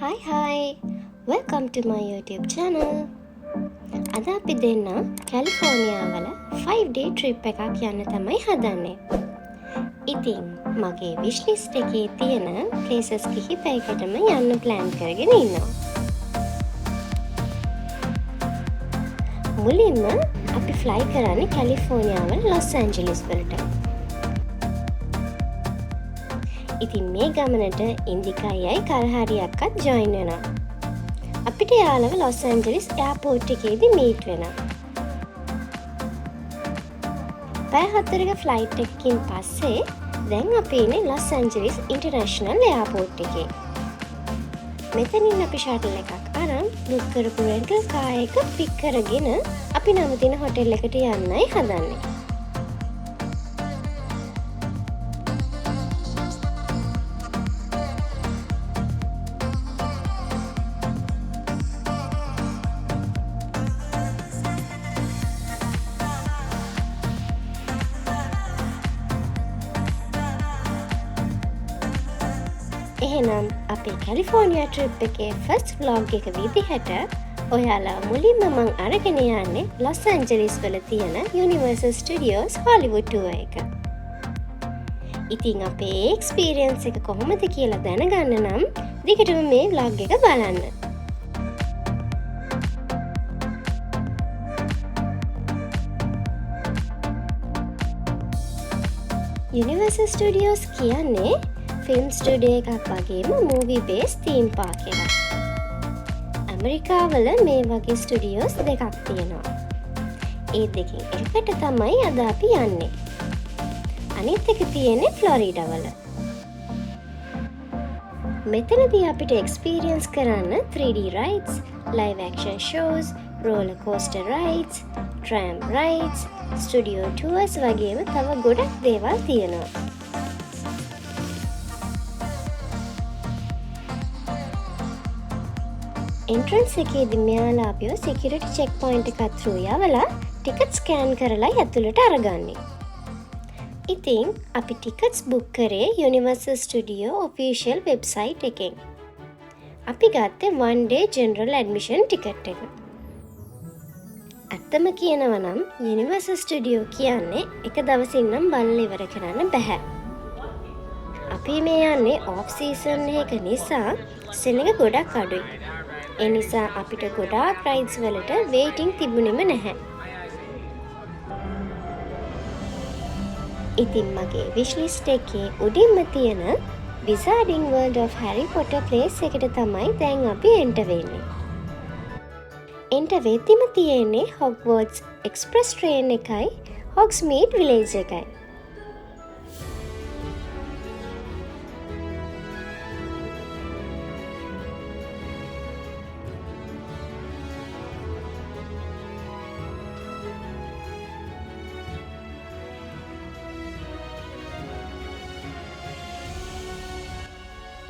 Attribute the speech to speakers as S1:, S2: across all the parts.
S1: Hi, welcome to my YouTube channel. අද අපි දෙන්න කැලිෆෝනියා වල 5-day trip එකක් යන්න තමයි හදන්නේ. ඉතින් මගේ wish list එකේ තියෙන places කිහිපයකටම යන්න plan කරගෙන ඉන්නවා. මුලින්ම අපි fly කරන්නේ කැලිෆෝනියා වල ලොස් ඇන්ජලිස් වලට. ඉතින් මේ ගමනට ඉන්දිකායයි කරහරියක්වත් join වෙනවා. අපිට යාළුව ලොස් ඇන්ජලිස් එයාපෝට් එකේදී මීට් වෙනවා. පැය 4ක ෆ්ලයිට් එකකින් පස්සේ දැන් අපි ඉන්නේ ලොස් ඇන්ජලිස් ඉන්ටර්නැෂනල් එයාපෝට් එකේ. මෙතනින් අපි ෂටල් එකක් අරන් බුක් කරපු රෙන්ටල් කාර් එක පික් කරගෙන අපි නවතින හොටෙල් එකට යන්නයි හදන්නේ. එහෙනම් අපේ කැලිෆෝනියා ට්‍රිප් එකේ ෆස්ට් vlog එක විදිහට ඔයාලා මුලින්ම මං අරගෙන යන්නේ ලොස් ඇන්ජලිස් වල තියෙන යුනිවර්සල් ස්ටුඩියෝස් හොලිවුඩ් ටුවර් එක. ඉතින් අපේ එක්ස්පීරියන්ස් එක කොහොමද කියලා දැනගන්න නම් දිගටම මේ vlog එක බලන්න. යුනිවර්සල් ස්ටුඩියෝස් කියන්නේ ෆිල්ම් ස්ටුඩියෝ එකක් වගේම මූවී බේස් තීම් පාක් එකක්. ඇමරිකාවල මේ වගේ ස්ටුඩියෝස් දෙකක් තියෙනවා. ඒ දෙකෙන් එකට තමයි අද අපි යන්නේ. අනිත් එක තියෙන්නේ ෆ්ලොරිඩා වල. මෙතනදී අපිට එක්ස්පීරියන්ස් කරන්න 3D rides, live action shows, roller coaster rides, tram rides, studio tours වගේම තව ගොඩක් දේවල් තියෙනවා. එන්ට්‍රන්ස් එකේදී මෙයාලා අපිව සිකියුරිටි චෙක් පොයින්ට් එකක් through යවලා ටිකට් ස්කෑන් කරලා ඇතුළට අරගන්නේ. ඉතින් අපි ටිකට්ස් බුක් කරේ යුනිවර්සල් ස්ටුඩියෝ ඔෆිෂියල් වෙබ්සයිට් එකෙන්. අපි ගත්තේ 1 day general admission ටිකට් එක. ඇත්තම කියනවා නම් යුනිවර්සල් ස්ටුඩියෝ කියන්නේ එක දවසින් නම් බලලා ඉවර කරන්න බෑ. අපි මේ යන්නේ ඔෆ් සීසන් එක නිසා සෙනඟ ගොඩක් අඩුයි. ඒ නිසා අපිට ගොඩාක් රයිඩ්ස් වලට වේටිං තිබුණෙම නැහැ. ඉතින් මගේ විශ් ලිස්ට් එකේ උඩින්ම තියෙන Wizarding World of Harry Potter place එකට තමයි දැන් අපි එන්ටර් වෙන්නේ. එන්ටර් වෙද්දිම තියෙන්නේ Hogwarts Express train එකයි Hogsmeade village එකයි.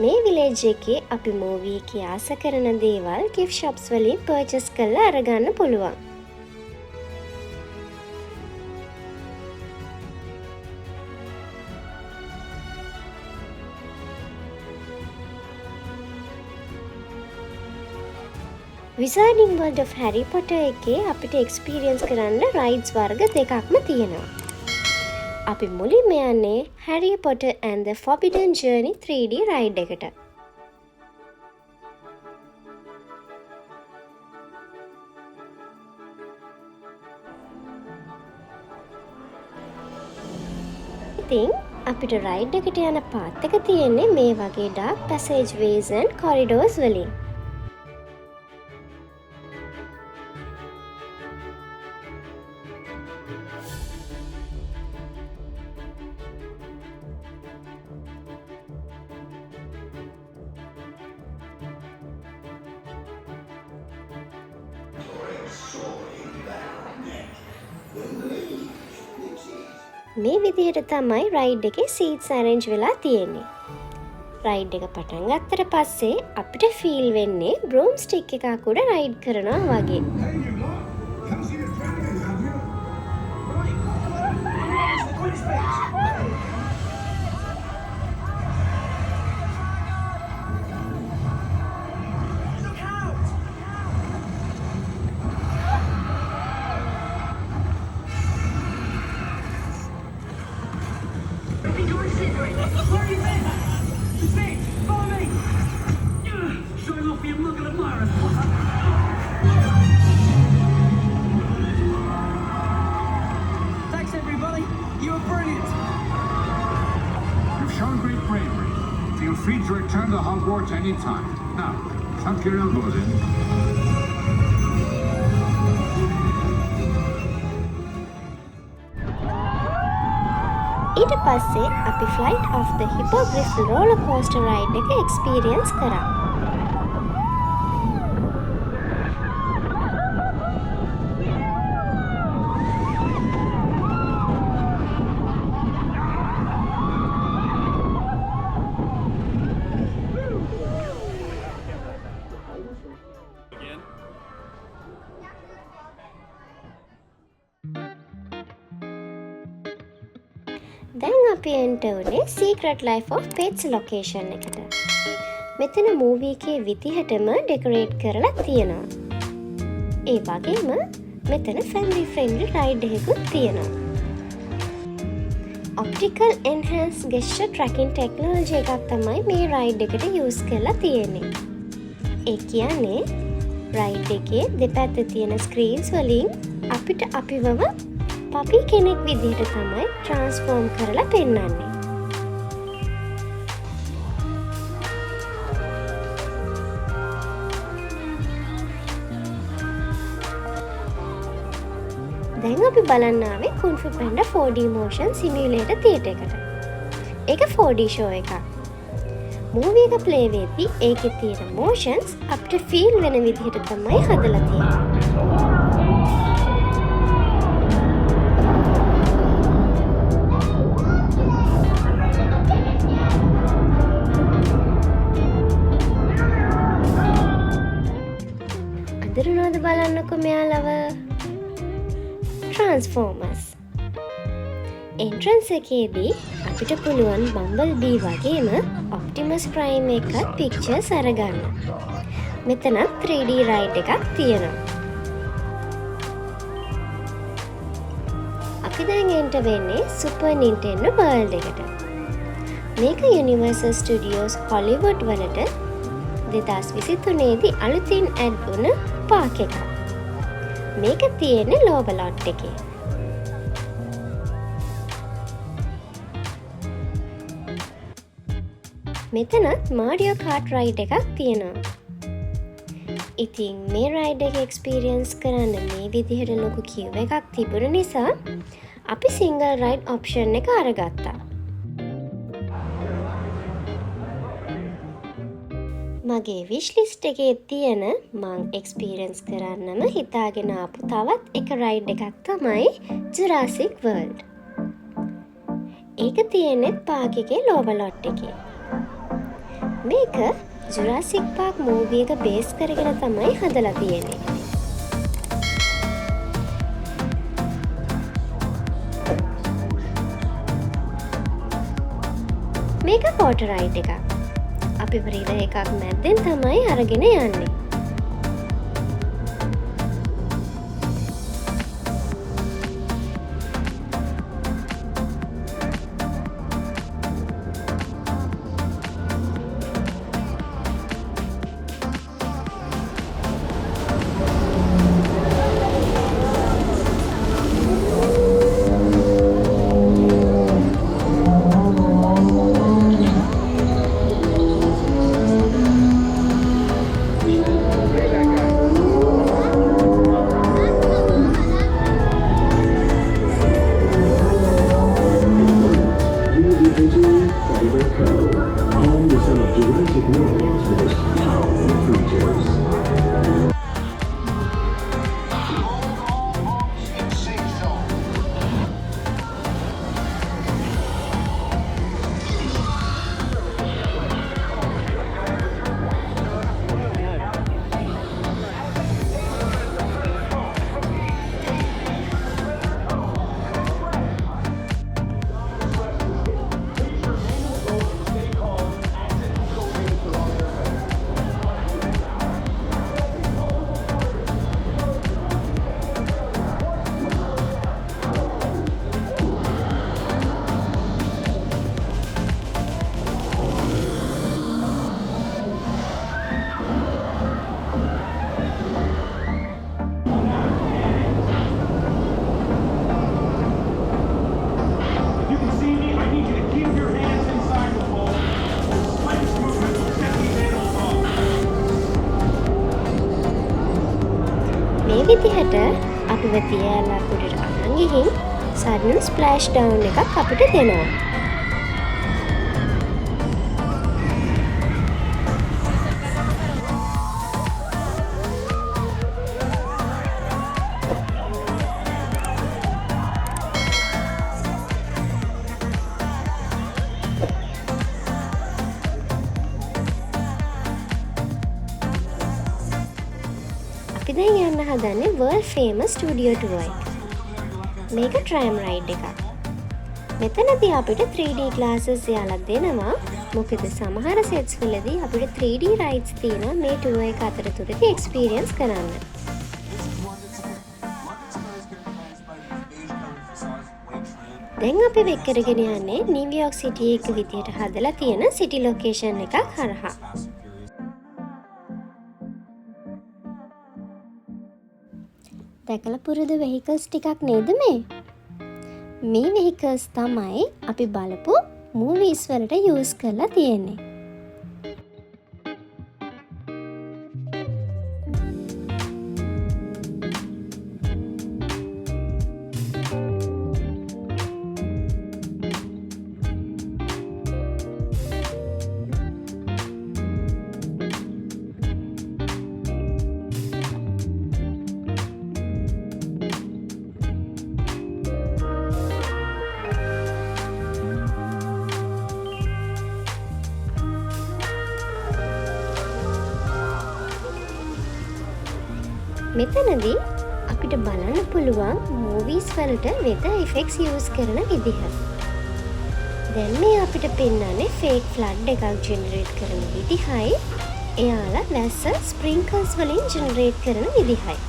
S1: මේ විලේජ් එකේ අපි මූවී එකේ ආස කරන දේවල් gift shops වලින් purchase කරලා අරගන්න පුළුවන්. Wizarding World of Harry Potter එකේ අපිට experience කරන්න rides වර්ග දෙකක්ම තියෙනවා. අපි මුලින්ම යන්නේ Harry Potter and the Forbidden Journey 3D ride එකට. ඉතින් අපිට රයිඩ් එකට යන පාත් එක තියෙන්නේ මේ වගේ dark passageways and corridors වලින්. මේ විදිහට තමයි රයිඩ් එකේ සීට්ස් අරේන්ජ් වෙලා තියෙන්නේ. රයිඩ් එක පටන් ගත්තට පස්සේ අපිට ෆීල් වෙන්නේ බ්‍රූම් ස්ටික් එකක් උඩ රයිඩ් කරනවා වගේ.
S2: report anytime. Now, tuck your elbows in.
S1: ඊට පස්සේ අපි Flight of the Hippogriff roller coaster ride එක experience කරා. දැන් අපි enter වුණේ Secret Life of Pets location එකට. මෙතන මූවී එකේ විදිහටම ඩෙකොරේට් කරලා තියෙනවා. ඒ වගේම මෙතන family friendly ride එකකුත් තියෙනවා. Optical enhanced gesture tracking technology එකක් තමයි මේ ride එකට use කරලා තියෙන්නේ. ඒ කියන්නේ ride එකේ දෙපැත්තේ තියෙන screens වලින් අපිට අපිවම පපි කෙනෙක් විදිහට තමයි ට්‍රාන්ස්ෆෝර්ම් කරලා පෙන්වන්නේ. දැන් අපි බලන්න ආවේ Kung Fu Panda 4D motion simulator theater එකට. ඒක 4D show එකක්. මූවී එක ප්ලේ වෙද්දී ඒකේ තියෙන motions අපිට ෆීල් වෙන විදිහට තමයි හදලා තියෙන්නේ. අදරුණාද බලන්නකො මෙයාලව. Transformers entrance එකේදී අපිට පුළුවන් Bumblebee වගේම Optimus Prime එකත් pictures අරගන්න. මෙතන 3D ride එකක් තියෙනවා. අපි දැන් enter වෙන්නේ Super Nintendo World එකට. මේක Universal Studios Hollywood වලට 2023 දී අලුතින් ඇඩ් වුණ පාක් එකක්. මේක තියෙන්නේ ලෝවලොට් එකේ. මෙතනත් Mario Kart ride එකක් තියෙනවා. ඉතින් මේ ride එක experience කරන්න මේ විදිහට ලොකු queue එකක් තිබුණ නිසා අපි single ride option එක අරගත්තා. මගේ wish list එකේ තියෙන මං experience කරන්නම හිතාගෙන ආපු තවත් එක ride එකක් තමයි Jurassic World. ඒක තියෙන්නේ පාක් එකේ ලෝවලොට් එකේ. මේක Jurassic Park movie එක බේස් කරගෙන තමයි හදලා තියෙන්නේ. මේක water ride එකක්. අපි river එකක් මැද්දෙන් තමයි අරගෙන යන්නේ. විදිහට අපිව තියාලා උඩට අරන් ගිහින් sudden splash down එකක් අපිට දෙනවා. අපි දැන් යන්න හදන්නේ world famous studio tour එක. මේක tram ride එකක්. මෙතනදී අපිට 3D classes යාලා දෙනවා. මොකද සමහර sets වලදී අපිට 3D rides තියෙනවා මේ tour එක අතරතුරදී experience කරන්න. දැන් අපි වෙක් කරගෙන යන්නේ නිව්යෝක් සිටි එක විදියට හදලා තියෙන city location එකක් හරහා. දැකලා පුරුදු vehicles ටිකක් නේද මේ? මේ vehicles තමයි අපි බලපු movies වලට use කරලා තියෙන්නේ. මෙතනදී අපිට බලන්න පුළුවන් movies වලට weather effects use කරන විදිහ. දැන් මේ අපිට පෙන්වන්නේ fake flood එකක් generate කරන විදිහයි. එයාලා වැස්ස sprinkles වලින් generate කරන විදිහයි.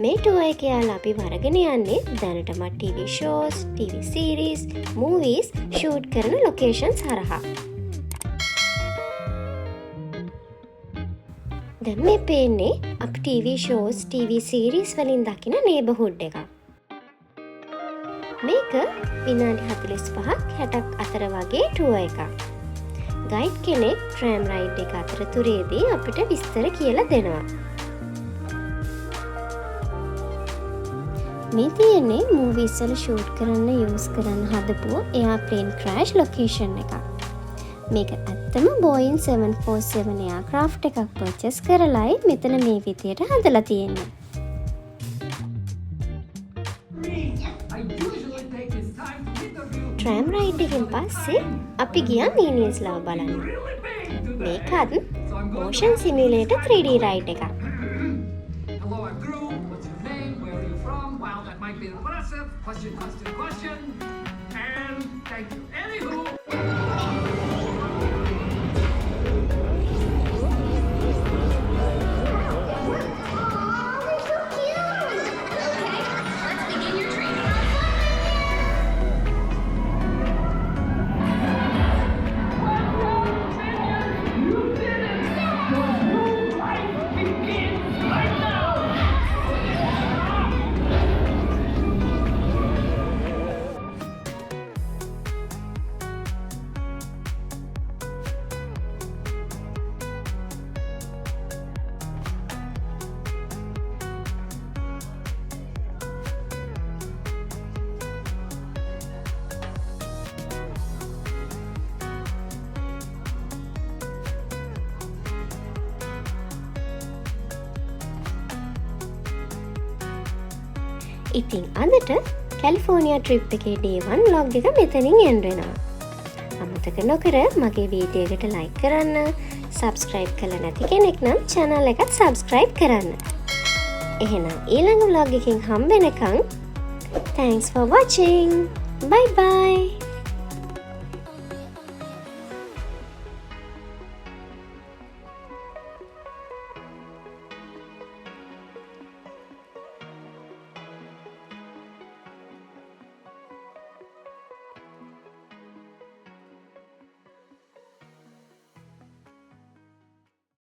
S1: මේ tour එක යාලා අපි වරගෙන යන්නේ දැනටමත් TV shows, TV series, movies shoot කරන locations හරහා. දැන් මේ පේන්නේ අපි TV shows, TV series වලින් දකින neighborhood එක. මේක විනාඩි 45ක් 60ක් අතර වගේ tour එකක්. ගයිඩ් කෙනෙක් tram ride එක අතරතුරේදී අපිට විස්තර කියලා දෙනවා. මේ තියෙන්නේ movies වල shoot කරන්න use කරන්න හදපු airplane crash location එකක්. මේක ඇත්තම Boeing 747 aircraft එකක් purchase කරලායි මෙතන මේ විදියට හදලා තියෙන්නේ. tram ride එකෙන් පස්සේ අපි ගියා Minions Love බලන්න. මේකත් motion simulator 3D ride එකක්.
S2: Question. And thank you. Anywho.
S1: ඉතින් අදට කැලිෆෝනියා ට්‍රිප් එකේ day 1 vlog එක මෙතනින් end වෙනවා. අමතක නොකර මගේ වීඩියෝ එකට like කරන්න, subscribe කරලා නැති කෙනෙක් නම් channel එකත් subscribe කරන්න. එහෙනම් ඊළඟ vlog එකකින් හම්බ වෙනකන් thanks for watching. Bye bye.